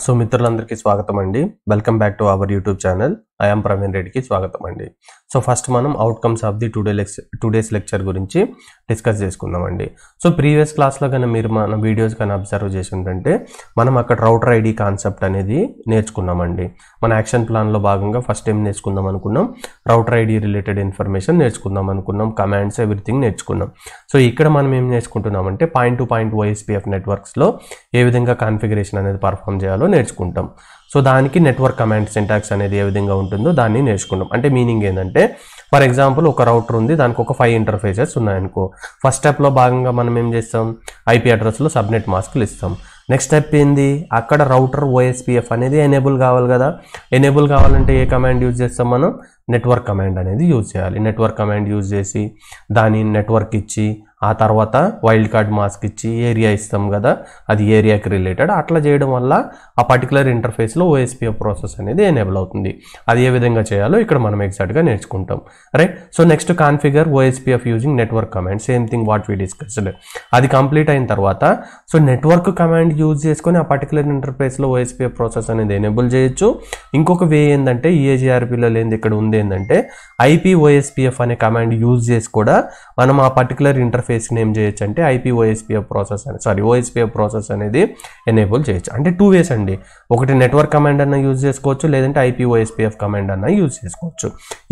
So మిత్రులందరికీ స్వాగతం అండి. Welcome back to our YouTube channel. I am Praveen రెడ్డికి స్వాగతం అండి. సో ఫస్ట్ మనం outcomes of the today's lecture గురించి డిస్కస్ చేసుకుందామండి. సో ప్రీవియస్ క్లాస్లో కానీ మీరు మన వీడియోస్ కానీ అబ్జర్వ్ చేసి ఉంటే మనం అక్కడ రౌటర్ ఐడి కాన్సెప్ట్ అనేది నేర్చుకున్నామండి. మన యాక్షన్ ప్లాన్లో భాగంగా ఫస్ట్ ఏం నేర్చుకుందాం అనుకున్నాం, రౌటర్ ఐడి రిలేటెడ్ ఇన్ఫర్మేషన్ నేర్చుకుందాం అనుకున్నాం, కమాండ్స్ ఎవ్రీథింగ్ నేర్చుకున్నాం. సో ఇక్కడ మనం ఏం నేర్చుకుంటున్నామంటే పాయింట్ టు పాయింట్ OSPF నెట్వర్క్స్లో ఏ విధంగా కాన్ఫిగరేషన్ అనేది పర్ఫామ్ చేయాలో నేర్చుకుంటాం. సో దానికి నెట్వర్క్ కమాండ్ సింటాక్స్ అనేది ఏ విధంగా ఉంటుందో దాన్ని నేర్చుకుంటాం. అంటే మీనింగ్ ఏంటంటే ఫర్ ఎగ్జాంపుల్ ఒక రౌటర్ ఉంది, దానికి ఒక 5 ఇంటర్ఫేసెస్ ఉన్నాయనుకో. ఫస్ట్ స్టెప్లో భాగంగా మనం ఏం చేస్తాం, IP అడ్రస్లో సబ్నెట్ మాస్క్లు ఇస్తాం. నెక్స్ట్ స్టెప్ ఏంది, అక్కడ రౌటర్ OSPF అనేది ఎనేబుల్ కావాలి కదా. ఎనేబుల్ కావాలంటే ఏ కమాండ్ యూజ్ చేస్తాం మనం, నెట్వర్క్ కమాండ్ అనేది యూజ్ చేయాలి. నెట్వర్క్ కమాండ్ యూజ్ చేసి దాని నెట్వర్క్ ఇచ్చి ఆ తర్వాత వైల్డ్ కార్డ్ మాస్క్ ఇచ్చి ఏరియా ఇస్తాం కదా, అది ఏరియాకి రిలేటెడ్. అట్లా చేయడం వల్ల ఆ పర్టికులర్ ఇంటర్ఫేస్లో OSPF ప్రాసెస్ అనేది ఎనేబుల్ అవుతుంది. అది ఏ విధంగా చేయాలో ఇక్కడ మనం ఎగ్జాక్ట్గా నేర్చుకుంటాం, right. So next configure OSPF using network command, same thing what we discussed. అది కంప్లీట్ అయిన తర్వాత సో నెట్వర్క్ కమాండ్ యూజ్ చేసుకొని ఆ పర్టికులర్ ఇంటర్ఫేస్లో OSPF ప్రాసెస్ అనేది ఎనేబుల్ చేయొచ్చు. ఇంకొక వే ఏంటంటే EAGRPలో లేనిది ఇక్కడ ఉంది ఏంటంటే IP OSPF అనే కమాండ్ యూజ్ చేసి కూడా మనం ఆ పర్టికులర్ ఇంటర్ఫేస్ని ఏం చేయొచ్చు అంటే OSPF ప్రాసెస్ అనేది ఎనేబుల్ చేయొచ్చు. అంటే 2 వేస్ అండి. ఒకటి నెట్వర్క్ కమాండ్ అన్న యూజ్ చేసుకోవచ్చు, లేదంటే IP OSPF కమాండ్ అన్న యూజ్ చేసుకోవచ్చు.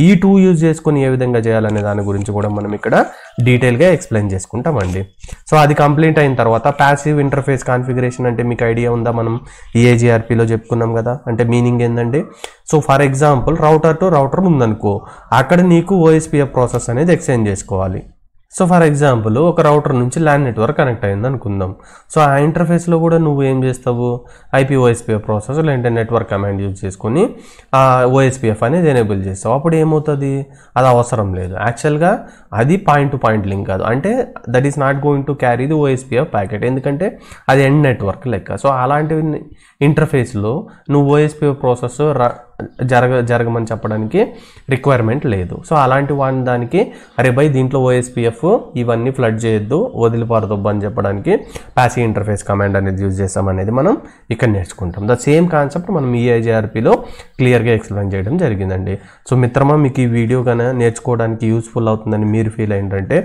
ఈ 2 యూజ్ చేసుకొని ఏ విధంగా చేయాలనే దాని గురించి కూడా మనం ఇక్కడ డీటెయిల్గా ఎక్స్ప్లెయిన్ చేసుకుంటామండి. సో అది కంప్లీట్ అయిన తర్వాత ప్యాసివ్ ఇంటర్ఫేస్ కాన్ఫిగరేషన్ అంటే మీకు ఐడియా ఉందా, మనం EAGRPలో చెప్పుకున్నాం కదా. అంటే మీనింగ్ ఏంటంటే so for example router to router ఉందనుకో, అక్కడ నీకు OSPF ప్రాసెస్ అనేది ఎక్స్చేంజ్ చేసుకోవాలి. సో ఫర్ ఎగ్జాంపుల్ ఒక రౌటర్ నుంచి ల్యాన్ నెట్వర్క్ కనెక్ట్ అయింది అనుకుందాం. సో ఆ ఇంటర్ఫేస్లో కూడా నువ్వు ఏం చేస్తావు, IP OSPF ప్రాసెస్ లేదంటే నెట్వర్క్ కమాండ్ యూజ్ చేసుకొని ఆ OSPF అనేది ఎనేబుల్ చేస్తావు. అప్పుడు ఏమవుతుంది, అది అవసరం లేదు. యాక్చువల్గా అది పాయింట్ టు పాయింట్ లింక్ కాదు, అంటే that is not going to carry the OSPF packet, ఎందుకంటే అది ఎండ్ నెట్వర్క్ లెక్క. సో అలాంటి ఇంటర్ఫేస్లో నువ్వు OSPF ప్రాసెస్ జరగమని చెప్పడానికి రిక్వైర్మెంట్ లేదు. సో అలాంటి దానికి అరే బై దీంట్లో OSPF ఇవన్నీ ఫ్లడ్ చేయొద్దు, వదిలిపారదొబ్బు అని చెప్పడానికి ప్యాసివ్ ఇంటర్ఫేస్ కమాండ్ అనేది యూజ్ చేస్తాం అనేది మనం ఇక్కడ నేర్చుకుంటాం. ద సేమ్ కాన్సెప్ట్ మనం EAGRPలో క్లియర్గా ఎక్స్ప్లెయిన్ చేయడం జరిగిందండి. సో మిత్రమా, మీకు ఈ వీడియో కన్నా నేర్చుకోవడానికి యూస్ఫుల్ అవుతుందని మీరు ఫీల్ అయిందంటే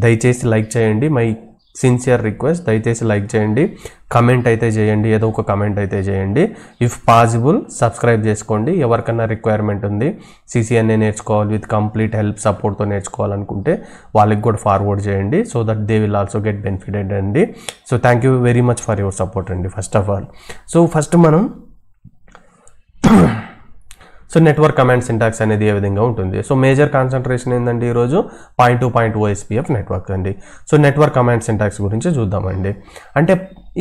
దయచేసి లైక్ చేయండి. మై సిన్సియర్ రిక్వెస్ట్, దయచేసి లైక్ చేయండి, కమెంట్ అయితే చేయండి, ఏదో ఒక కమెంట్ అయితే చేయండి. ఇఫ్ పాసిబుల్ సబ్స్క్రైబ్ చేసుకోండి. ఎవరికన్నా రిక్వైర్మెంట్ ఉంది CCNA నేర్చుకోవాలి విత్ కంప్లీట్ హెల్ప్ సపోర్ట్తో నేర్చుకోవాలనుకుంటే వాళ్ళకి కూడా ఫార్వర్డ్ చేయండి, so that they will also get benefited అండి. So thank you very much for your support అండి first of all. So first మనం సో నెట్వర్క్ కమాండ్ సింటాక్స్ అనేది ఏ విధంగా ఉంటుంది. సో మేజర్ కాన్సన్ట్రేషన్ ఏంటంటే ఈరోజు point to point OSPF network అండి. సో నెట్వర్క్ కమాండ్ సింటాక్స్ గురించి చూద్దామండి. అంటే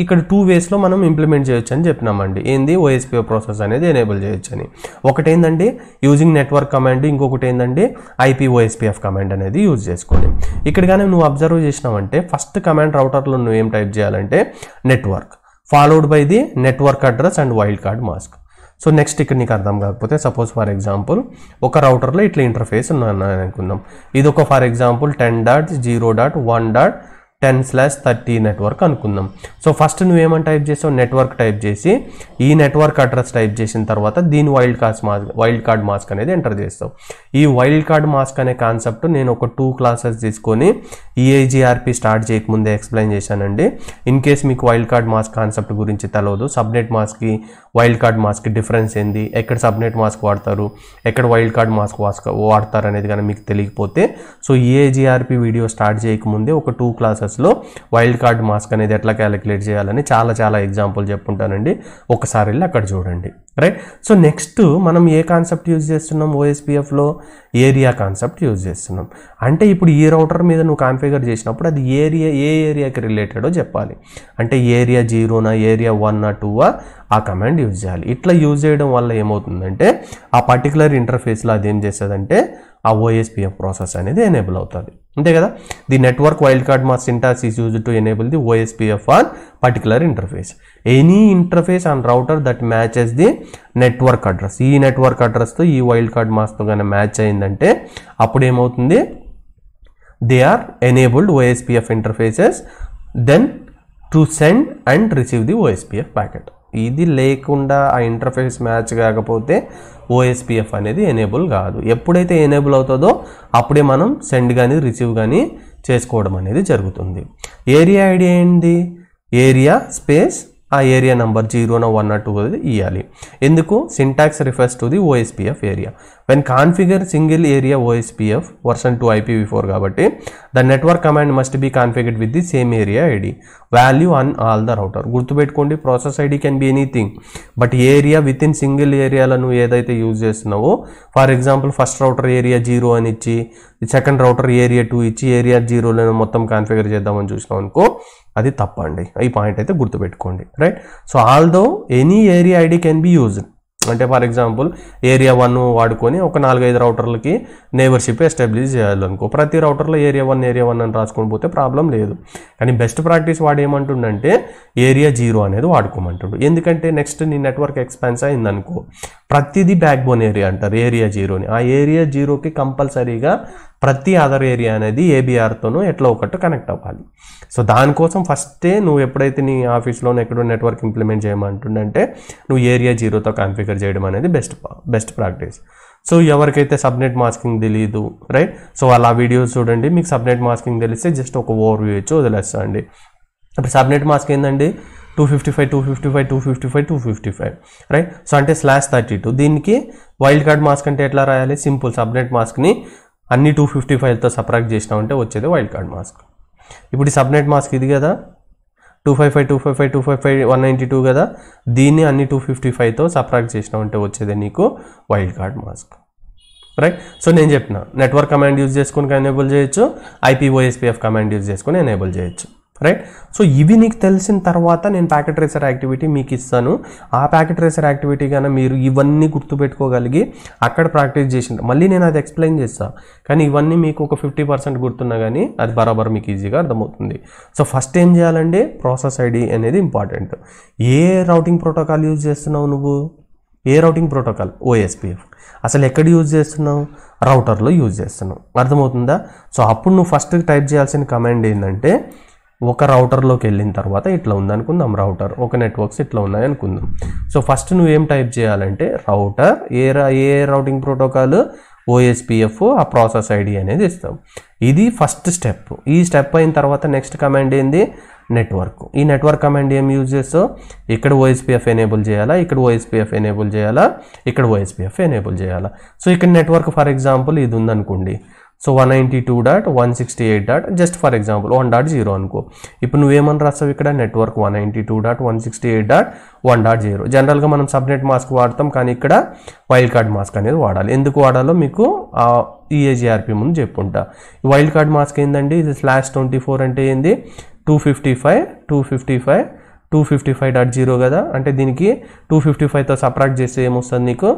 ఇక్కడ 2 వేస్లో మనం ఇంప్లిమెంట్ చేయొచ్చు అని చెప్పినామండి. ఏంది, OSPF ప్రాసెస్ అనేది ఎనేబుల్ చేయొచ్చు అని. ఒకటి ఏంటంటే యూజింగ్ నెట్వర్క్ కమాండ్, ఇంకొకటి ఏంటంటే IP OSPF కమాండ్ అనేది యూజ్ చేసుకోండి. ఇక్కడ కానీ నువ్వు అబ్జర్వ్ చేసినావంటే ఫస్ట్ కమాండ్ రౌటర్లో నువ్వు ఏం టైప్ చేయాలంటే network followed by the network address and wild card mask. So next ఇక్కడ నీకు అర్థం కాకపోతే సపోజ్ ఫర్ ఎగ్జాంపుల్ ఒక రౌటర్లో ఇట్లా ఇంటర్ఫేస్ ఉన్నాను అనుకుందాం. ఇది ఒక ఫర్ ఎగ్జాంపుల్ 10.0.1.10/30 నెట్వర్క్ అనుకుందాం. సో ఫస్ట్ నువ్వేమని టైప్ చేసావు, నెట్వర్క్ టైప్ చేసి ఈ నెట్వర్క్ అడ్రస్ టైప్ చేసిన తర్వాత దీని వైల్డ్ కార్డ్ మాస్క్ అనేది ఎంటర్ చేస్తావు. ఈ వైల్డ్ కార్డ్ మాస్క్ అనే కాన్సెప్ట్ నేను ఒక 2 క్లాసెస్ తీసుకొని EAGRP స్టార్ట్ చేయకముందే ఎక్స్ప్లెయిన్ చేశానండి. ఇన్ కేస్ మీకు వైల్డ్ కార్డ్ మాస్క్ కాన్సెప్ట్ గురించి తెలియదు, సబ్నెట్ మాస్క్కి వైల్డ్ కార్డ్ మాస్క్కి డిఫరెన్స్ ఏంది, ఎక్కడ సబ్నెట్ మాస్క్ వాడతారు, ఎక్కడ వైల్డ్ కార్డ్ మాస్క్ వాడతారు అనేది కానీ మీకు తెలియకపోతే సో EAGRP వీడియో స్టార్ట్ చేయకముందే ఒక 2 క్లాసెస్లో వైల్డ్ కార్డ్ మాస్క్ అనేది ఎట్లా క్యాలిక్యులేట్ చేయాలని చాలా ఎగ్జాంపుల్ చెప్పుంటానండి. ఒకసారి వెళ్ళి అక్కడ చూడండి, రైట్. సో నెక్స్ట్ మనం ఏ కాన్సెప్ట్ యూజ్ చేస్తున్నాం, OSPFలో ఏరియా కాన్సెప్ట్ యూజ్ చేస్తున్నాం. అంటే ఇప్పుడు ఈ రౌటర్ మీద నువ్వు కాన్ఫిగర్ చేసినప్పుడు అది ఏ ఏరియాకి రిలేటెడో చెప్పాలి. అంటే ఏరియా 0నా, ఏరియా 1నా, 2ఆ ఆ కమాండ్ యూజ్ చేయాలి. ఇట్లా యూజ్ చేయడం వల్ల ఏమవుతుందంటే ఆ పర్టికులర్ ఇంటర్ఫేస్లో అది ఏం చేస్తుందంటే ఆ OSPF ప్రాసెస్ అనేది ఎనేబుల్ అవుతుంది, అంతే కదా. The network wild card mask syntax is used to enable the OSPF on particular interface. Any interface on router that matches the network address. ఈ నెట్వర్క్ అడ్రస్తో ఈ వైల్డ్ కార్డ్ మాస్క్తో కానీ మ్యాచ్ అయిందంటే అప్పుడు ఏమవుతుంది, they are enabled OSPF interfaces then to send and receive the OSPF packet. ఇది లేకుండా ఆ ఇంటర్ఫేస్ మ్యాచ్ కాకపోతే OSPF అనేది ఎనేబుల్ కాదు. ఎప్పుడైతే ఎనేబుల్ అవుతుందో అప్పుడే మనం సెండ్ కానీ రిసీవ్ కానీ చేసుకోవడం అనేది జరుగుతుంది. ఏరియా ఐడి ఏంటి? ఏరియా స్పేస్ ఆ ఏరియా నెంబర్ 0 1 2 ఇవ్వాలి. ఎందుకు? Syntax refers to the OSPF area. When configure single area OSPF version 2 IPv4 కాబట్టి the network command must be configured with the same area ID value on all the router. గుర్తుపెట్టుకోండి, process ID can be anything, but area with in single ఏరియాలో నువ్వు ఏదైతే use చేస్తున్నావో, for example first router area 0 అని ఇచ్చి second router area 2 ఇచ్చి area 0లో మొత్తం configure చేద్దామని చూసినాం అనుకో, అది తప్పండి. ఈ పాయింట్ అయితే గుర్తుపెట్టుకోండి, right? So although any area ID can be used. అంటే ఫర్ ఎగ్జాంపుల్ ఏరియా 1 వాడుకొని ఒక 4-5 రౌటర్లకి నేబర్షిప్ ఎస్టాబ్లిష్ చేయాలనుకో, ప్రతి రౌటర్లో ఏరియా 1 అని రాసుకొని పోతే ప్రాబ్లం లేదు. కానీ బెస్ట్ ప్రాక్టీస్ వాడు ఏమంటుండంటే ఏరియా 0 అనేది వాడుకోమంటుండు. ఎందుకంటే నెక్స్ట్ నీ నెట్వర్క్ ఎక్స్పాన్స్ అయిందనుకో, ప్రతిదీ బ్యాక్ బోన్ ఏరియా అంటారు ఏరియా 0ని. ఆ ఏరియా 0కి కంపల్సరీగా ప్రతి అదర్ ఏరియా అనేది ABRతోనూ ఎట్లా ఒకటి కనెక్ట్ అవ్వాలి. సో దానికోసం ఫస్టే నువ్వు ఎప్పుడైతే నీ ఆఫీస్లోనే ఎక్కడో నెట్వర్క్ ఇంప్లిమెంట్ చేయమంటుండంటే నువ్వు ఏరియా 0తో కాన్ఫిగర్ చేయడం అనేది బెస్ట్ ప్రాక్టీస్. సో ఎవరికైతే సబ్నెట్ మాస్కింగ్ తెలియదు, రైట్, సో అలా వీడియోస్ చూడండి. మీకు సబ్నెట్ మాస్కింగ్ తెలిస్తే జస్ట్ ఒక ఓవర్ వ్యూ ఇచ్చి వదిలేస్తా అండి. ఇప్పుడు సబ్నెట్ మాస్క్ ఏంటండి? 255 రైట్. సో అంటే /32. దీనికి వైల్డ్ కార్డ్ మాస్క్ అంటే ఎట్లా రాయాలి? సింపుల్, సబ్నెట్ మాస్క్ని అన్ని 255తో సబ్ట్రాక్ట్ చేసినామంటే వచ్చేది వైల్డ్ కార్డ్ మాస్క్. ఇప్పుడు ఈ సబ్నెట్ మాస్క్ ఇది కదా, 255 కదా, దీన్ని అన్ని 255తో సబ్ట్రాక్ట్ చేసినామంటే వచ్చేది నీకు wild card mask, right? So నేను చెప్పిన నెట్వర్క్ కమాండ్ యూజ్ చేసుకొని ఎనేబుల్ చేయొచ్చు, IPOSPF కమాండ్ యూజ్ చేసుకొని ఎనేబుల్ చేయొచ్చు, రైట్? సో ఇవి నీకు తెలిసిన తర్వాత నేను ప్యాకెట్ ట్రేసర్ యాక్టివిటీ మీకు ఇస్తాను. ఆ ప్యాకెట్ ట్రేసర్ యాక్టివిటీ కానీ మీరు ఇవన్నీ గుర్తుపెట్టుకోగలిగి అక్కడ ప్రాక్టీస్ చేసిన మళ్ళీ నేను అది ఎక్స్ప్లెయిన్ చేస్తాను. కానీ ఇవన్నీ మీకు ఒక 50% గుర్తున్నా కానీ అది బరాబర్ మీకు ఈజీగా అర్థమవుతుంది. సో ఫస్ట్ ఏం చేయాలంటే ప్రాసెస్ ఐడి అనేది ఇంపార్టెంట్. ఏ రౌటింగ్ ప్రోటోకాల్ యూజ్ చేస్తున్నావు నువ్వు? ఏ రౌటింగ్ ప్రోటోకాల్? OSPF. అసలు ఎక్కడ యూజ్ చేస్తున్నావు? రౌటర్లో యూజ్ చేస్తున్నావు. అర్థమవుతుందా? సో అప్పుడు నువ్వు ఫస్ట్ టైప్ చేయాల్సిన కమాండ్ ఏంటంటే, ఒక రౌటర్లోకి వెళ్ళిన తర్వాత ఇట్లా ఉందనుకుందాం, రౌటర్ ఒక నెట్వర్క్స్ ఇట్లా ఉన్నాయి అనుకుందాం. సో ఫస్ట్ నువ్వేం టైప్ చేయాలంటే రౌటర్ ఏ రౌటింగ్ ప్రోటోకాల్ OSPF, ఆ ప్రాసెస్ ఐడి అనేది ఇస్తాం. ఇది ఫస్ట్ స్టెప్. ఈ స్టెప్ అయిన తర్వాత నెక్స్ట్ కమాండ్ ఏంది? నెట్వర్క్. ఈ నెట్వర్క్ కమాండ్ ఏం యూజ్ చేస్తావు? ఇక్కడ OSPF ఎనేబుల్ చేయాలా, ఇక్కడ OSPF ఎనేబుల్ చేయాలా, ఇక్కడ OSPF ఎనేబుల్ చేయాలా. సో ఇక్కడ నెట్వర్క్ ఫర్ ఎగ్జాంపుల్ ఇది ఉందనుకోండి. సో 192.168. జస్ట్ ఫర్ ఎగ్జాంపుల్ 1.0 అనుకో. ఇప్పుడు నువ్వేమని రాస్తావు ఇక్కడ? నెట్వర్క్ 192.168.1.0. జనరల్గా మనం సబ్నెట్ మాస్క్ వాడతాం, కానీ ఇక్కడ వైల్డ్ కార్డ్ మాస్క్ అనేది వాడాలి. ఎందుకు వాడాలో మీకు EAGRP ముందు చెప్పుకుంటా. ఈ వైల్డ్ కార్డ్ మాస్క్ ఏంటండి? ఇది /24 అంటే ఏంది? 255.0 కదా, అంటే దీనికి 255తో సబ్ట్రాక్ట్ చేస్తే ఏమొస్తుంది నీకు?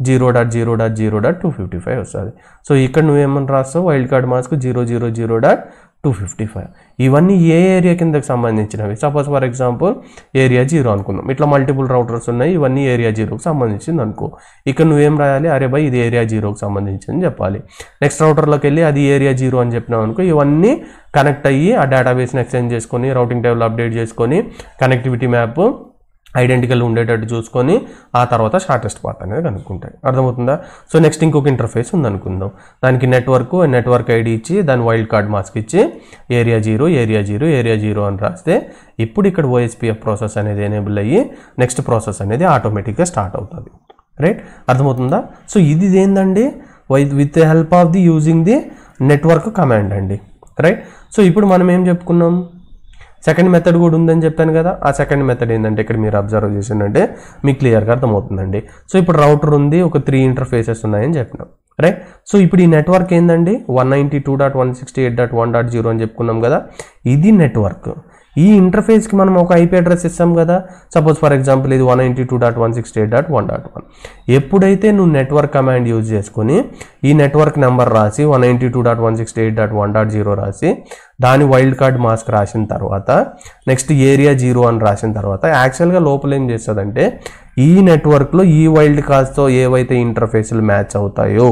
0.0.0.255 వస్తుంది. సో ఇక్కడ నువ్వేమని రాస్తావు? Wild card mask 000.255. ఇవన్నీ ఏ ఏరియా కిందకి సంబంధించినవి? సపోజ్ ఫర్ ఎగ్జాంపుల్ ఏరియా 0 అనుకుందాం. ఇట్లా మల్టిపుల్ రౌటర్స్ ఉన్నాయి, ఇవన్నీ ఏరియా 0కి సంబంధించింది అనుకో. ఇక్కడ నువ్వేం రాయాలి? అరే బై ఇది ఏరియా 0కి సంబంధించింది చెప్పాలి. నెక్స్ట్ రౌటర్లోకి వెళ్ళి అది ఏరియా 0 అని చెప్పినావు అనుకో, ఇవన్నీ కనెక్ట్ అయ్యి ఆ డేటాబేస్ని ఎక్స్చేంజ్ చేసుకొని రౌటింగ్ టేబుల్ అప్డేట్ చేసుకొని కనెక్టివిటీ మ్యాప్ ఐడెంటికల్ ఉండేటట్టు చూసుకొని ఆ తర్వాత షార్టెస్ట్ పాత్ అనేది కనుక్కుంటాయి. అర్థమవుతుందా? సో నెక్స్ట్ ఇంకొక ఇంటర్ఫేస్ ఉందనుకుందాం. దానికి నెట్వర్క్ ఐడి ఇచ్చి దాని వైల్డ్ కార్డ్ మాస్క్ ఇచ్చి ఏరియా 0 అని రాస్తే ఇప్పుడు ఇక్కడ OSPF ప్రాసెస్ అనేది ఎనేబుల్ అయ్యి నెక్స్ట్ ప్రాసెస్ అనేది ఆటోమేటిక్గా స్టార్ట్ అవుతుంది, రైట్? అర్థమవుతుందా? సో ఇది ఏందండి? With the help of the using the network command అండి, రైట్? సో ఇప్పుడు మనం ఏం చెప్పుకున్నాం? సెకండ్ మెథడ్ కూడా ఉందని చెప్పాను కదా. ఆ సెకండ్ మెథడ్ ఏంటంటే ఇక్కడ మీరు అబ్జర్వ్ చేసిందంటే మీకు క్లియర్గా అర్థమవుతుందండి. సో ఇప్పుడు రౌటర్ ఉంది, ఒక 3 ఇంటర్ఫేసెస్ ఉన్నాయని చెప్పినాం, రైట్? సో ఇప్పుడు ఈ నెట్వర్క్ ఏంటండి? 192.168.1.0 అని చెప్పుకున్నాం కదా. ఇది నెట్వర్క్. ఈ ఇంటర్ఫేస్కి మనం ఒక IP అడ్రస్ ఇస్తాం కదా. సపోజ్ ఫర్ ఎగ్జాంపుల్ ఇది 192.168.1.1. ఎప్పుడైతే నువ్వు నెట్వర్క్ కమాండ్ యూజ్ చేసుకొని ఈ నెట్వర్క్ నెంబర్ రాసి 192.168.1.0 రాసి దాని వైల్డ్ కార్డ్ మాస్క్ రాసిన తర్వాత నెక్స్ట్ ఏరియా 0 అని రాసిన తర్వాత యాక్చువల్గా లోపల ఏం చేస్తుందంటే ఈ నెట్వర్క్లో ఈ వైల్డ్ కార్డ్స్తో ఏవైతే ఇంటర్ఫేస్లు మ్యాచ్ అవుతాయో,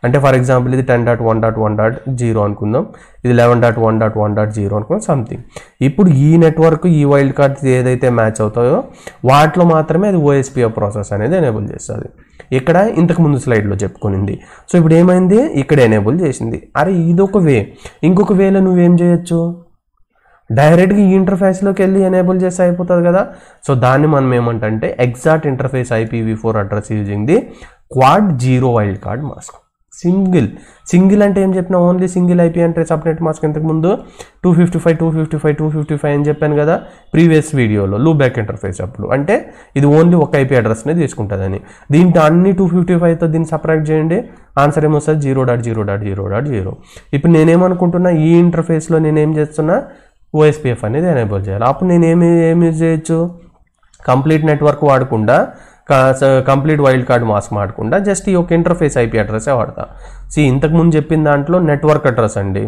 అంటే ఫర్ ఎగ్జాంపుల్ ఇది 10.1.1.0 అనుకుందాం, ఇది 11.1.1.0 అనుకుందాం సంథింగ్. ఇప్పుడు ఈ నెట్వర్క్ ఈ వైల్డ్ కార్డ్స్ ఏదైతే మ్యాచ్ అవుతాయో వాటిలో మాత్రమే అది OSPF ప్రాసెస్ అనేది ఎనేబుల్ చేస్తుంది. ఇక్కడ ఇంతకుముందు స్లైడ్లో చెప్పుకునింది. సో ఇప్పుడు ఏమైంది, ఇక్కడ ఎనేబుల్ చేసింది. అరే ఇదొక వే. ఇంకొక వేలో నువ్వేం చేయొచ్చు, డైరెక్ట్గా ఈ ఇంటర్ఫేస్లోకి వెళ్ళి ఎనేబుల్ చేస్తే అయిపోతుంది కదా. సో దాన్ని మనం ఏమంటే exact interface IPv4 address using the quad 0 wild card mask. Single అంటే ఏం చెప్పినా, ఓన్లీ సింగిల్ IP అంటే సబ్నెట్ మాస్క్ ఇంతకుముందు 255 అని చెప్పాను కదా ప్రీవియస్ వీడియోలో లూప్ బ్యాక్ ఇంటర్ఫేస్ అప్పుడు. అంటే ఇది ఓన్లీ ఒక IP అడ్రస్నే తీసుకుంటుందని. దీంట్లో అన్ని 255తో దీన్ని సపరేట్ చేయండి, ఆన్సర్ ఏమొస్తుంది 0.0.0.0. ఇప్పుడు నేనేమనుకుంటున్నా, ఈ ఇంటర్ఫేస్లో నేనేం చేస్తున్నా OSPF అనేది ఎనేబుల్ చేయాలి. అప్పుడు నేను ఏమి యూజ్ చేయొచ్చు, కంప్లీట్ నెట్వర్క్ వాడకుండా, కంప్లీట్ వైల్డ్ కార్డ్ మాస్క్ వాడకుండా జస్ట్ ఈ ఒక ఇంటర్ఫేస్ IP అడ్రస్సే వాడతా. ఇంతకుముందు చెప్పిన దాంట్లో నెట్వర్క్ అడ్రస్ అండి.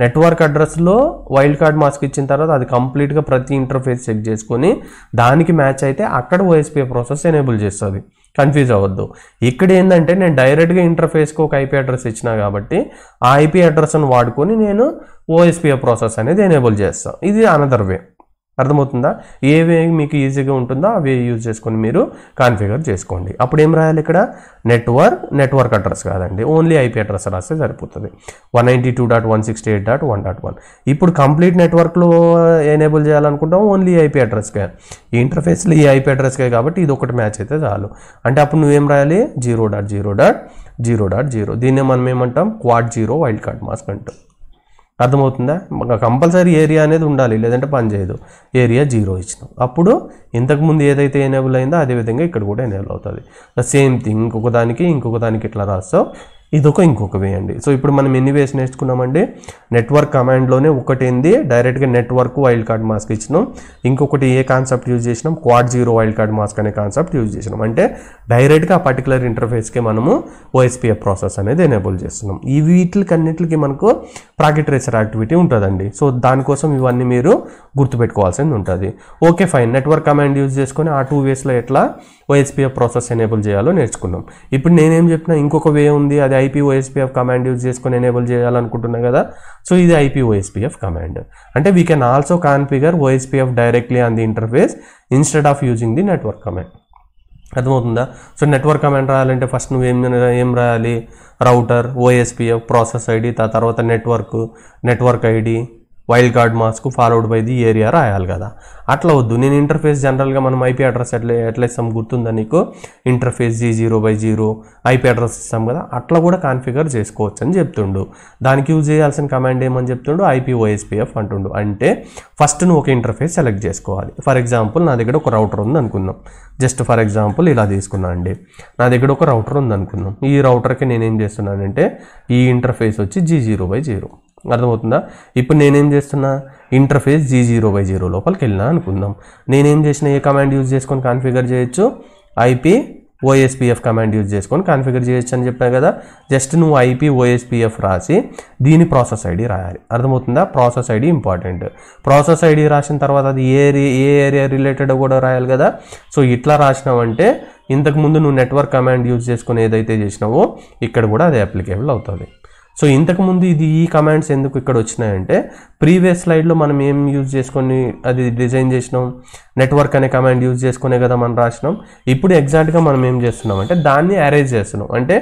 నెట్వర్క్ అడ్రస్లో వైల్డ్ కార్డ్ మాస్క్ ఇచ్చిన తర్వాత అది కంప్లీట్గా ప్రతి ఇంటర్ఫేస్ చెక్ చేసుకొని దానికి మ్యాచ్ అయితే అక్కడ OSPF ప్రాసెస్ ఎనేబుల్ చేస్తుంది. కన్ఫ్యూజ్ అవ్వద్దు. ఇక్కడ ఏంటంటే నేను డైరెక్ట్గా ఇంటర్ఫేస్కి ఒక IP అడ్రస్ ఇచ్చినా కాబట్టి ఆ IP అడ్రస్ను వాడుకొని నేను OSPF ప్రాసెస్ అనేది ఎనేబుల్ చేస్తాను. ఇది అనదర్ వే. అర్థమవుతుందా? ఏ వే మీకు ఈజీగా ఉంటుందో ఆ వే యూజ్ చేసుకొని మీరు కాన్ఫిగర్ చేసుకోండి. అప్పుడు ఏం రాయాలి, ఇక్కడ నెట్వర్క్ అడ్రస్ కాదండి, ఓన్లీ IP అడ్రస్ రాస్తే సరిపోతుంది. 192.168.1.1. ఇప్పుడు కంప్లీట్ నెట్వర్క్లో ఎనేబుల్ చేయాలనుకుంటాం ఓన్లీ IP అడ్రస్కే. ఈ ఇంటర్ఫేస్లో ఈ IP అడ్రస్కే కాబట్టి ఇది ఒకటి మ్యాచ్ అయితే చాలు. అంటే అప్పుడు నువ్వేం రాయాలి 0.0.0.0. దీన్నే మనం ఏమంటాం క్వాడ్ 0 వైల్డ్ కార్డ్ మాస్క్ అంటాం. అర్థమవుతుందా? కంపల్సరీ ఏరియా అనేది ఉండాలి, లేదంటే పని చేయదు. ఏరియా 0 ఇచ్చినాం, అప్పుడు ఇంతకుముందు ఏదైతే ఎనేబుల్ అయిందో అదేవిధంగా ఇక్కడ కూడా ఎనేబుల్ అవుతుంది. సేమ్ థింగ్ ఇంకొక దానికి ఇట్లా రాస్తావు. ఇదొక ఇంకొక వే అండి. సో ఇప్పుడు మనం ఎన్ని వేస్ నేర్చుకున్నామండి, నెట్వర్క్ కమాండ్లోనే ఒకటి ఏంది డైరెక్ట్గా నెట్వర్క్ వైల్డ్ కార్డ్ మాస్క్ ఇచ్చినాం, ఇంకొకటి ఏ కాన్సెప్ట్ యూజ్ చేసినాం, క్వాడ్ 0 వైల్డ్ కార్డ్ మాస్క్ అనే కాన్సెప్ట్ యూజ్ చేసినాం. అంటే డైరెక్ట్గా ఆ పర్టికులర్ ఇంటర్ఫేస్కి మనము OSPF ప్రాసెస్ అనేది ఎనేబుల్ చేస్తున్నాం. ఈ వీటికన్నిటికి మనకు ప్యాకెట్ ట్రేసర్ యాక్టివిటీ ఉంటుందండి. సో దానికోసం ఇవన్నీ మీరు గుర్తుపెట్టుకోవాల్సింది ఉంటుంది. Okay fine, network command use చేసుకొని ఆ 2 వేస్లో ఎట్లా OSPF ప్రాసెస్ ఎనేబుల్ చేయాలో నేర్చుకున్నాం. ఇప్పుడు నేనేం చెప్పినా ఇంకొక వే ఉంది, అది IP OSPF కమాండ్ యూజ్ చేసుకొని ఎనేబుల్ చేయాలనుకుంటున్నా కదా. సో ఇది IP OSPF కమాండ్. అంటే we can also configure OSPF directly on the interface instead of using the network command. అర్థమవుతుందా? సో నెట్వర్క్ కమాండ్ రాయాలంటే ఫస్ట్ నువ్వు ఏం రాయాలి, రౌటర్ OSPF ప్రాసెస్ ID, తర్వాత network ID wild card mask followed by the area రాయాలి కదా. అట్లా వద్దు, నేను ఇంటర్ఫేస్ జనరల్గా మనం IP అడ్రస్ ఎట్లా ఇస్తాం గుర్తుందా నీకు, ఇంటర్ఫేస్ G0/0 IP అడ్రస్ ఇస్తాం కదా, అట్లా కూడా కాన్ఫిగర్ చేసుకోవచ్చు అని చెప్తుండు. దానికి యూజ్ చేయాల్సిన కమాండ్ ఏమని చెప్తుండు, IP OSPF అంటుండు. అంటే ఫస్ట్ నువ్వు ఒక ఇంటర్ఫేస్ సెలెక్ట్ చేసుకోవాలి. ఫర్ ఎగ్జాంపుల్ నా దగ్గర ఒక రౌటర్ ఉంది అనుకుందాం, జస్ట్ ఫర్ ఎగ్జాంపుల్ ఇలా తీసుకున్నా అండి. నా దగ్గర ఒక రౌటర్ ఉంది అనుకుందాం. ఈ రౌటర్కి నేనేం చేస్తున్నానంటే ఈ ఇంటర్ఫేస్ వచ్చి G0/0. అర్థమవుతుందా? ఇప్పుడు నేనేం చేస్తున్నా, ఇంటర్ఫేస్ G0/0 లోపలికి వెళ్ళినా అనుకుందాం. నేనేం చేసిన ఏ కమాండ్ యూజ్ చేసుకొని కాన్ఫిగర్ చేయొచ్చు, IP OSPF కమాండ్ యూజ్ చేసుకొని కాన్ఫిగర్ చేయొచ్చు అని చెప్పాను కదా. జస్ట్ నువ్వు IP OSPF రాసి దీని ప్రాసెస్ ID రాయాలి. అర్థమవుతుందా? Process ID important. Process ID రాసిన తర్వాత అది ఏ ఏరియా రిలేటెడ్ కూడా రాయాలి కదా. సో ఇట్లా రాసినావంటే ఇంతకుముందు నువ్వు నెట్వర్క్ కమాండ్ యూజ్ చేసుకొని ఏదైతే చేసినావో ఇక్కడ కూడా అది అప్లికేబుల్ అవుతుంది. సో ఇంతకుముందు ఈ కమాండ్స్ ఎందుకు ఇక్కడ వచ్చినాయంటే ప్రీవియస్ స్లైడ్లో మనం ఏం యూజ్ చేసుకొని అది డిజైన్ చేసినాం, నెట్వర్క్ అనే కమాండ్ యూజ్ చేసుకునే కదా మనం రాసినాం. ఇప్పుడు ఎగ్జాక్ట్గా మనం ఏం చేస్తున్నాం అంటే దాన్ని అరేంజ్ చేస్తున్నాం, అంటే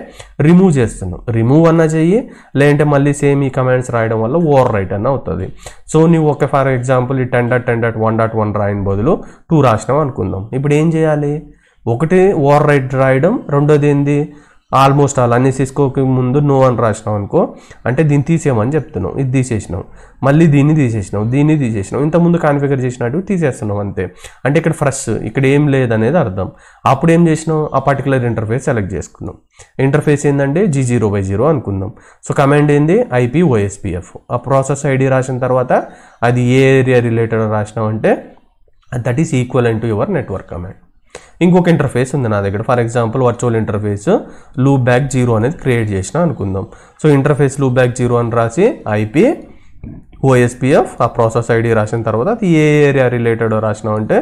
రిమూవ్ చేస్తున్నాం. రిమూవ్ అన్నా చెయ్యి, లేదంటే మళ్ళీ సేమ్ ఈ కమాండ్స్ రాయడం వల్ల ఓవర్ రైట్ అన్న అవుతుంది. సో నువ్వు ఒక ఫర్ ఎగ్జాంపుల్ ఈ 10.10.1.1 రాయని బదులు 2 రాసినాం అనుకుందాం. ఇప్పుడు ఏం చేయాలి, ఒకటి ఓవర్ రైట్ రాయడం, రెండోది ఏంది ఆల్మోస్ట్ ఆల్ అన్ని సిస్కోకి ముందు నో అని రాసినాం అనుకో, అంటే దీన్ని తీసేయమని చెప్తున్నాం. ఇది తీసేసినాం, మళ్ళీ దీన్ని తీసేసినాం, ఇంతకుముందు కాన్ఫిగర్ చేసినట్టు తీసేస్తున్నాం అంతే. అంటే ఇక్కడ ఫ్రెష్, ఇక్కడ ఏం లేదనేది అర్థం. అప్పుడు ఏం చేసినాం, ఆ పర్టికులర్ ఇంటర్ఫేస్ సెలెక్ట్ చేసుకున్నాం. ఇంటర్ఫేస్ ఏంటంటే G0/0 అనుకుందాం. సో కమాండ్ ఏంది IP OSPF. ఆ ప్రాసెస్ ID రాసిన తర్వాత అది ఏ ఏరియా రిలేటెడ్ రాసినాం అంటే that is equivalent to your network command. ఇంకొక ఇంటర్ఫేస్ ఉంది నా దగ్గర, for example virtual interface loop back 0 అనేది క్రియేట్ చేసిన అనుకుందాం. సో ఇంటర్ఫేస్ లూప్ బ్యాక్ 0 అని రాసి IP OSPF ఆ ప్రాసెస్ ఐడి రాసిన తర్వాత అది ఏ ఏరియా రిలేటెడ్ రాసినాం అంటే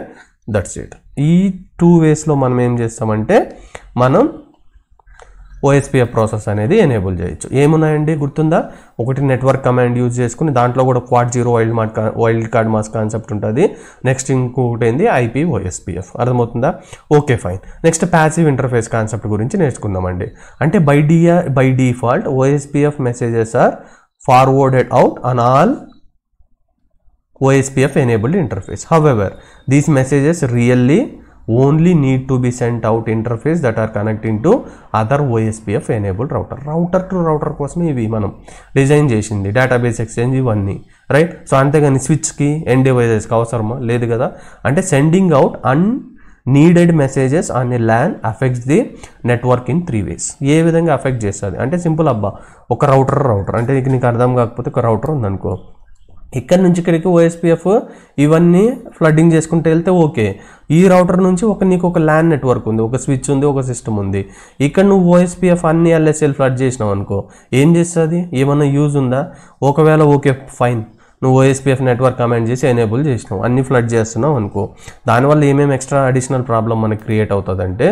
దట్స్ ఇట్. ఈ 2 వేస్లో మనం ఏం చేస్తామంటే మనం OSPF ప్రాసెస్ అనేది ఎనేబుల్ చేయొచ్చు. ఏమున్నాయండి గుర్తుందా? ఒకటి నెట్వర్క్ కమాండ్ యూజ్ చేసుకుని దాంట్లో కూడా quad 0 wild card mask concept ఉంటుంది. నెక్స్ట్ ఇంకొకటి ఏంది IP OSPF. అర్థమవుతుందా? Okay fine. Next passive interface concept గురించి నేర్చుకుందామండి. అంటే by default OSPF messages are forwarded out on all OSPF enabled interface. However, these messages really only need to be sent out interface that are connecting to other OSPF enabled router to router కోసమే ఇవి మనం design చేసింది, database exchange ఇవన్నీ, right? So అంతేగాని స్విచ్కి end డివైజెస్కి అవసరమా? లేదు కదా. అంటే sending out needed messages on a LAN affects the network in 3 ways. ఏ విధంగా అఫెక్ట్ చేస్తుంది అంటే సింపుల్ అబ్బా, ఒక రౌటర్ అంటే నీకు అర్థం కాకపోతే ఒక రౌటర్ ఉందనుకో, ఇక్కడ నుంచి ఇక్కడికి OSPF ఇవన్నీ ఫ్లడ్డింగ్ చేసుకుంటూ వెళ్తే ఓకే. ఈ రౌటర్ నుంచి నీకు ఒక LAN నెట్వర్క్ ఉంది, ఒక స్విచ్ ఉంది, ఒక సిస్టమ్ ఉంది. ఇక్కడ నువ్వు OSPF అన్ని LSL ఫ్లడ్ చేసినావు అనుకో, ఏం చేస్తుంది? ఏమన్నా యూజ్ ఉందా? ఒకవేళ ఓకే ఫైన్, నువ్వు OSPF నెట్వర్క్ కమాండ్ చేసి ఎనేబుల్ చేసినావు, అన్ని ఫ్లడ్ చేస్తున్నావు అనుకో, దానివల్ల ఏమేమి ఎక్స్ట్రా అడిషనల్ ప్రాబ్లం మనకి క్రియేట్ అవుతుందంటే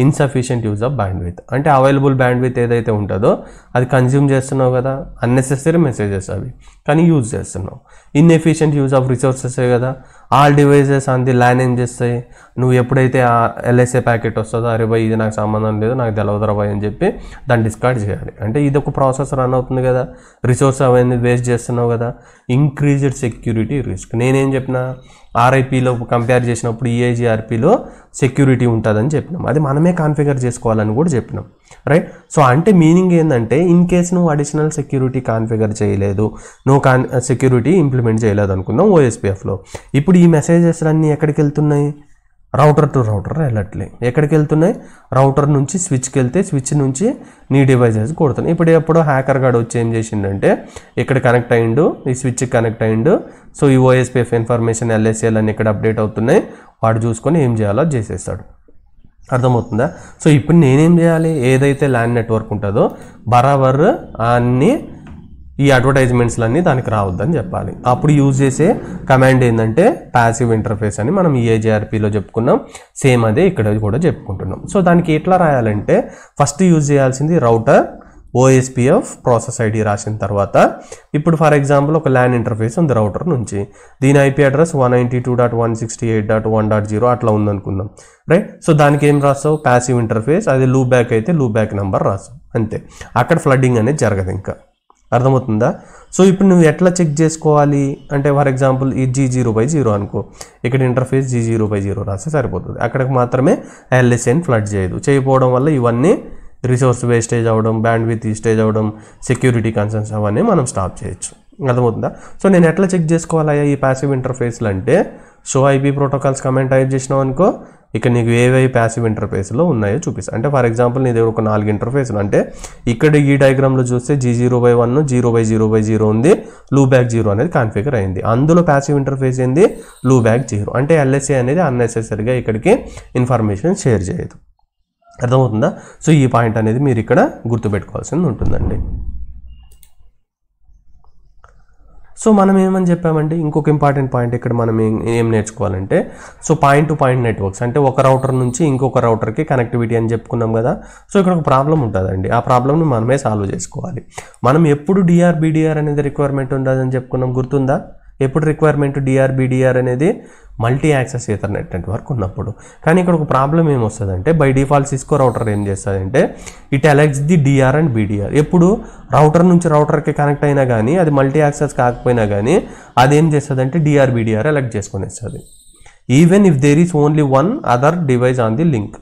ఇన్సఫిషియెంట్ యూజ్ ఆఫ్ బ్యాండ్విడ్త్. అంటే అవైలబుల్ బ్యాండ్విడ్త్ ఏదైతే ఉంటుందో అది కన్జ్యూమ్ చేస్తున్నావు కదా, అన్నెసెసరీ మెసేజెస్ అవి కానీ యూజ్ చేస్తున్నావు. ఇన్ఎఫిషియెంట్ యూజ్ ఆఫ్ రిసోర్సెసే కదా. All devices on the LAN ఏం చేస్తాయి, నువ్వు ఎప్పుడైతే ఆ LSA ప్యాకెట్ వస్తుందో, అరే బాయ్ ఇది నాకు సంబంధం లేదు, నాకు తెలవదురా బాయ్ అని చెప్పి దాన్ని డిస్కార్డ్ చేయాలి. అంటే ఇది ఒక ప్రాసెస్ రన్ అవుతుంది కదా, రిసోర్స్ అవన్నీ వేస్ట్ చేస్తున్నావు కదా. Increased security risk. నేనేం చెప్పిన, RIPలో కంపేర్ చేసినప్పుడు EIGRPలో సెక్యూరిటీ ఉంటుందని చెప్పినాం, అది మనమే కాన్ఫిగర్ చేసుకోవాలని కూడా చెప్పినాం, రైట్? సో అంటే మీనింగ్ ఏంటంటే ఇన్ కేస్ నువ్వు అడిషనల్ సెక్యూరిటీ కాన్ఫిగర్ చేయలేదు, నువ్వు సెక్యూరిటీ ఇంప్లిమెంట్ చేయలేదు అనుకుందాం OSPFలో, ఇప్పుడు ఈ మెసేజెస్ అన్నీ ఎక్కడికి వెళ్తున్నాయి? రౌటర్ టు రౌటర్ వెళ్ళట్లే. ఎక్కడికి వెళ్తున్నాయి? రౌటర్ నుంచి స్విచ్కి వెళ్తే స్విచ్ నుంచి నీ డివైజెస్ కొడుతున్నాయి. ఇప్పుడు ఎప్పుడో హ్యాకర్ గార్డ్ వచ్చి ఏం చేసిండంటే ఇక్కడ కనెక్ట్ అయ్యిండు, ఈ స్విచ్కి కనెక్ట్ అయ్యిండు. సో ఈ OSPF ఇన్ఫర్మేషన్ LSL అని ఇక్కడ అప్డేట్ అవుతున్నాయి, వాడు చూసుకొని ఏం చేయాలో చేసేస్తాడు. అర్థమవుతుందా? సో ఇప్పుడు నేనేం చేయాలి? ఏదైతే LAN నెట్వర్క్ ఉంటుందో బరాబర్ అన్నీ ఈ అడ్వర్టైజ్మెంట్స్లన్నీ దానికి రావద్దని చెప్పాలి. అప్పుడు యూజ్ చేసే కమాండ్ ఏంటంటే ప్యాసివ్ ఇంటర్ఫేస్ అని మనం EIGRPలో చెప్పుకున్నాం, సేమ్ అదే ఇక్కడ కూడా చెప్పుకుంటున్నాం. సో దానికి ఎట్లా రాయాలంటే ఫస్ట్ యూజ్ చేయాల్సింది రౌటర్ OSPF ప్రాసెస్ ఐడి రాసిన తర్వాత, ఇప్పుడు ఫర్ ఎగ్జాంపుల్ ఒక LAN ఇంటర్ఫేస్ ఉంది రౌటర్ నుంచి, దీని IP అడ్రస్ 192.168.1.0 అట్లా ఉందనుకుందాం, రైట్? సో దానికి ఏం రాస్తావు? Passive interface. అది లూప్ బ్యాక్ అయితే లూప్ బ్యాక్ నెంబర్ రాస్తావు, అంతే. అక్కడ ఫ్లడ్డింగ్ అనేది జరగదు ఇంకా. అర్థమవుతుందా? సో ఇప్పుడు నువ్వు ఎట్లా చెక్ చేసుకోవాలి అంటే ఫర్ ఎగ్జాంపుల్ ఈ G0/0 అనుకో, ఇక్కడ ఇంటర్ఫేస్ G0/0 రాస్తే సరిపోతుంది. అక్కడికి మాత్రమే LSN ఫ్లడ్ చేయదు. చేయకపోవడం వల్ల ఇవన్నీ రిసోర్స్ వేస్టేజ్ అవ్వడం, బ్యాండ్విడ్త్ వేస్టేజ్ అవ్వడం, సెక్యూరిటీ కన్సర్న్స్ అవన్నీ మనం స్టాప్ చేయొచ్చు. అర్థమవుతుందా? సో నేను ఎట్లా చెక్ చేసుకోవాలయ్యా ఈ ప్యాసివ్ ఇంటర్ఫేస్లు అంటే, show IP protocols comment type చేసినావు అనుకో, ఇక్కడ నీకు ఏవేవి ప్యాసివ్ ఇంటర్ఫేస్లో ఉన్నాయో చూపిస్తాను. అంటే ఫర్ ఎగ్జాంపుల్ నీ దగ్గర ఒక 4 ఇంటర్ఫేస్లు, అంటే ఇక్కడ ఈ డయాగ్రామ్లో చూస్తే G0/1 0/0/0 ఉంది, లూప్ బ్యాక్ 0 అనేది కాన్ఫిగర్ అయింది. అందులో ప్యాసివ్ ఇంటర్ఫేస్ ఏంది? Loop back 0. అంటే LSA అనేది అన్నెసెసరీగా ఇక్కడికి ఇన్ఫర్మేషన్ షేర్ చేయదు. అర్థమవుతుందా? సో ఈ పాయింట్ అనేది మీరు ఇక్కడ గుర్తుపెట్టుకోవాల్సింది ఉంటుందండి. సో మనం ఏమని చెప్పామంటే ఇంకొక ఇంపార్టెంట్ పాయింట్ ఇక్కడ మనం ఏం నేర్చుకోవాలంటే, so point to point networks అంటే ఒక రౌటర్ నుంచి ఇంకొక రౌటర్కి కనెక్టివిటీ అని చెప్పుకున్నాం కదా. సో ఇక్కడ ఒక ప్రాబ్లం ఉంటుందండి, ఆ ప్రాబ్లమ్ని మనమే సాల్వ్ చేసుకోవాలి. మనం ఎప్పుడు DRBDR అనేది రిక్వైర్మెంట్ ఉండదని చెప్పుకున్నాం, గుర్తుందా? ఎప్పుడు రిక్వైర్మెంట్ DRBDR అనేది మల్టీ యాక్సెస్ ఈథర్నెట్ నెట్వర్క్ ఉన్నప్పుడు. కానీ ఇక్కడ ఒక ప్రాబ్లం ఏమొస్తుందంటే బై డిఫాల్ట్ సిస్కో రౌటర్ ఏం చేస్తుందంటే it elects the DR and BDR. ఎప్పుడు రౌటర్ నుంచి రౌటర్కి కనెక్ట్ అయినా కానీ అది మల్టీ యాక్సెస్ కాకపోయినా కానీ అదేం చేస్తుందంటే DRBDR ఎలెక్ట్ చేసుకునేస్తుంది. Even if there is only one other device on the link.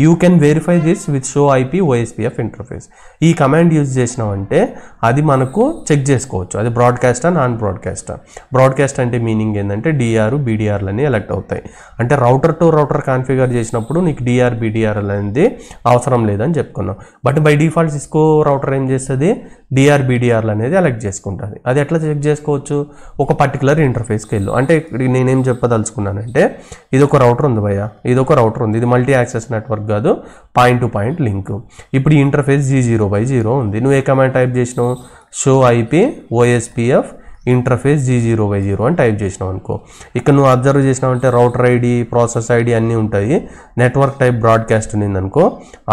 You can verify this with show IP OSPF interface. ఈ కమాండ్ యూజ్ చేసినామంటే అది మనకు చెక్ చేసుకోవచ్చు, అది బ్రాడ్కాస్టా నాన్ బ్రాడ్కాస్టా. బ్రాడ్కాస్ట్ అంటే మీనింగ్ ఏంటంటే DR BDRలన్నీ ఎలెక్ట్ అవుతాయి. అంటే రౌటర్ టు రౌటర్ కాన్ఫిగర్ చేసినప్పుడు నీకు DR BDR అనేది అవసరం లేదని చెప్పుకున్నాం. But by default Cisco router ఏం చేస్తుంది? DR BDRలు అనేది ఎలెక్ట్ చేసుకుంటుంది. అది ఎట్లా చెక్ చేసుకోవచ్చు? ఒక పర్టికులర్ ఇంటర్ఫేస్కి వెళ్ళు. అంటే నేనేం చెప్పదలుచుకున్నానంటే ఇది ఒక రౌటర్ ఉంది భయ్య, ఇది ఒక రౌటర్ ఉంది, ఇది మల్టీ యాక్సెస్ నెట్వర్క్ కాదు, పాయింట్ టు పాయింట్ లింక్. ఇప్పుడు ఈ ఇంటర్ఫేస్ G0/0 ఉంది. నువ్వు ఏ కమాండ్ టైప్ చేసినావు? Show IP OSPF interface G0/0 అని టైప్ చేసినావు అనుకో, ఇక్కడ నువ్వు అబ్జర్వ్ చేసినావంటే రౌటర్ ఐడి, ప్రాసెస్ ఐడి అన్నీ ఉంటాయి. నెట్వర్క్ టైప్ బ్రాడ్కాస్ట్ ఉన్నిందనుకో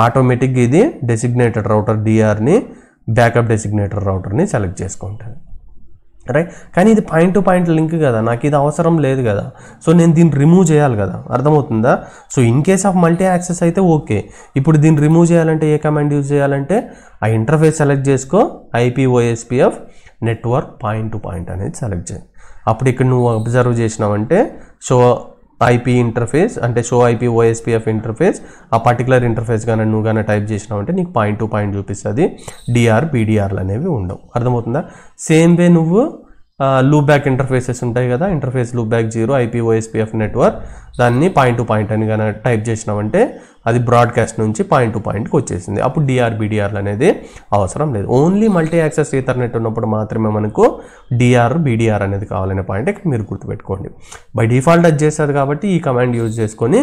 ఆటోమేటిక్గా ఇది డెసిగ్నేటెడ్ రౌటర్ DRని బ్యాకప్ డెసిగ్నేటెడ్ రౌటర్ని సెలెక్ట్ చేసుకుంటుంది, రైట్. కానీ ఇది పాయింట్ టు పాయింట్ లింక్ కదా, నాకు ఇది అవసరం లేదు కదా. సో నేను దీన్ని రిమూవ్ చేయాలి కదా, అర్థమవుతుందా. So in case of multi access అయితే ఓకే. ఇప్పుడు దీన్ని రిమూవ్ చేయాలంటే ఏ కమాండ్ యూజ్ చేయాలంటే ఆ ఇంటర్ఫేస్ సెలెక్ట్ చేసుకో, IP/OSPF network point to point అనేది సెలెక్ట్ చేయి. అప్పుడు ఇక్కడ నువ్వు అబ్జర్వ్ చేసినావంటే షో IP ఇంటర్ఫేస్ అంటే షో IP/OSPF ఇంటర్ఫేస్, ఆ పర్టికులర్ ఇంటర్ఫేస్ కానీ నువ్వు కానీ టైప్ చేసినావంటే నీకు పాయింట్ టు పాయింట్ చూపిస్తుంది. DR, PDRలు అనేవి ఉండవు, అర్థమవుతుందా. సేమ్ వే నువ్వు లూప్ బ్యాక్ ఇంటర్ఫేసెస్ ఉంటాయి కదా, interface loop back 0 IP/OSPF network, దాన్ని పాయింట్ టు పాయింట్ అని కానీ టైప్ చేసినావంటే అది బ్రాడ్కాస్ట్ నుంచి పాయింట్ టు పాయింట్కి వచ్చేసింది. అప్పుడు DR, BDRలు అనేది అవసరం లేదు. ఓన్లీ మల్టీ యాక్సెస్ ఈథర్నెట్ ఉన్నప్పుడు మాత్రమే మనకు DR, BDR అనేది కావాలనే పాయింట్ ఇక్కడ మీరు గుర్తుపెట్టుకోండి. బై డిఫాల్ట్ అది చేస్తుంది కాబట్టి ఈ కమాండ్ యూజ్ చేసుకొని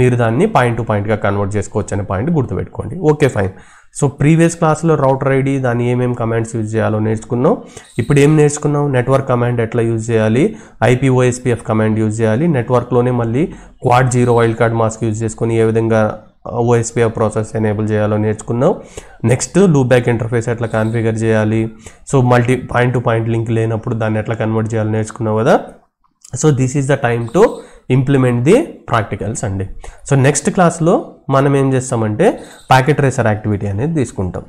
మీరు దాన్ని పాయింట్ టు పాయింట్గా కన్వర్ట్ చేసుకోవచ్చు అనే పాయింట్ గుర్తుపెట్టుకోండి. Okay, fine. సో ప్రీవియస్ క్లాస్లో రౌటర్ ఐడి దాన్ని ఏమేమి కమాండ్స్ యూజ్ చేయాలో నేర్చుకున్నాం. ఇప్పుడు ఏం నేర్చుకున్నాం, నెట్వర్క్ కమాండ్ ఎట్లా యూజ్ చేయాలి, IP/OSPF కమాండ్ యూజ్ చేయాలి, నెట్వర్క్లోనే మళ్ళీ quad 0 wild card mask use చేసుకొని ఏ విధంగా OSPF ప్రాసెస్ ఎనేబుల్ చేయాలో నేర్చుకున్నాం. నెక్స్ట్ లూప్ బ్యాక్ ఇంటర్ఫేస్ ఎట్లా కాన్ఫిగర్ చేయాలి, so multi point to point link లేనప్పుడు దాన్ని ఎట్లా కన్వర్ట్ చేయాలో నేర్చుకున్నావు కదా. So this is the time to implement the practicals అండి. సో నెక్స్ట్ క్లాస్లో మనం ఏం చేస్తామంటే ప్యాకెట్ రేసర్ యాక్టివిటీ అనేది తీసుకుంటాం.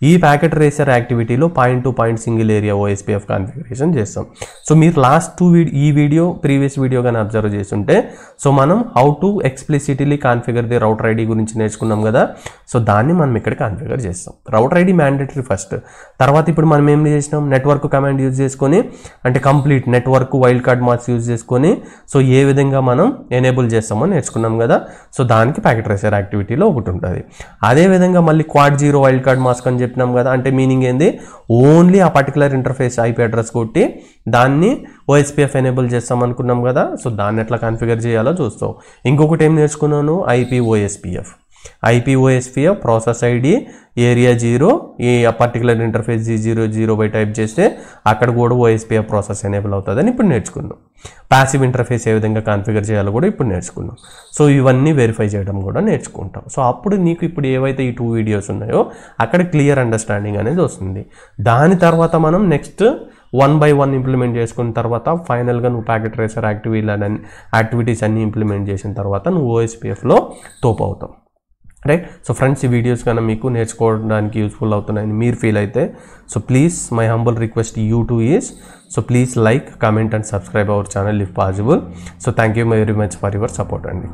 ఈ ప్యాకెట్ రేసర్ యాక్టివిటీలో point to point single area OSPF configuration చేస్తాం. సో మీరు లాస్ట్ ఈ వీడియో ప్రీవియస్ వీడియో కానీ అబ్జర్వ్ చేస్తుంటే సో మనం how to explicitly configure the router ID గురించి నేర్చుకున్నాం కదా. సో దాన్ని మనం ఇక్కడ కాన్ఫిగర్ చేస్తాం. రౌటర్ ఐడి మ్యాండేటరీ ఫస్ట్, తర్వాత ఇప్పుడు మనం ఏం చేసినాం, నెట్వర్క్ కమాండ్ యూజ్ చేసుకొని అంటే complete network wild card mask use చేసుకొని సో ఏ విధంగా మనం ఎనేబుల్ చేస్తామో నేర్చుకున్నాం కదా. సో దానికి ప్యాకెట్ రేసర్ యాక్టివిటీలో ఒకటి ఉంటుంది. అదేవిధంగా మళ్ళీ క్వాడ్ 0 వైల్డ్ కార్డ్ మాస్క్ అని చెప్పినాం కదా, అంటే మీనింగ్ ఏంది, ఓన్లీ ఆ పర్టికులర్ ఇంటర్ఫేస్ IP అడ్రస్ కొట్టి దాన్ని OSPF ఎనేబుల్ చేస్తాం అనుకున్నాం కదా. సో దాన్ని ఎట్లా కాన్ఫిగర్ చేయాలో చూస్తాం. ఇంకొకటి ఏం నేర్చుకున్నాను, IP/OSPF ప్రాసెస్ ఐడి ఏరియా 0 ఈ particular interface G0/0 by type చేస్తే అక్కడ కూడా OSPF ప్రాసెస్ ఎనేబుల్ అవుతుందని ఇప్పుడు నేర్చుకున్నాం. ప్యాసివ్ ఇంటర్ఫేస్ ఏ విధంగా కాన్ఫిగర్ చేయాలో కూడా ఇప్పుడు నేర్చుకున్నాం. సో ఇవన్నీ వెరిఫై చేయడం కూడా నేర్చుకుంటాం. సో అప్పుడు నీకు ఇప్పుడు ఏవైతే ఈ 2 వీడియోస్ ఉన్నాయో అక్కడ క్లియర్ అండర్స్టాండింగ్ అనేది వస్తుంది. దాని తర్వాత మనం నెక్స్ట్ 1 by 1 ఇంప్లిమెంట్ చేసుకున్న తర్వాత ఫైనల్గా నువ్వు ప్యాకెట్ రేసర్ యాక్టివిటీస్ అన్ని ఇంప్లిమెంట్ చేసిన తర్వాత నువ్వు OSPFలో తోపు అవుతావు, రైట్. సో ఫ్రెండ్స్, ఈ వీడియోస్ కన్నా మీకు నేర్చుకోవడానికి యూస్ఫుల్ అవుతున్నాయని మీరు ఫీల్ అయితే so please my humble request you to is so please like, comment and subscribe our channel if possible. So thank you very much for your support అండి.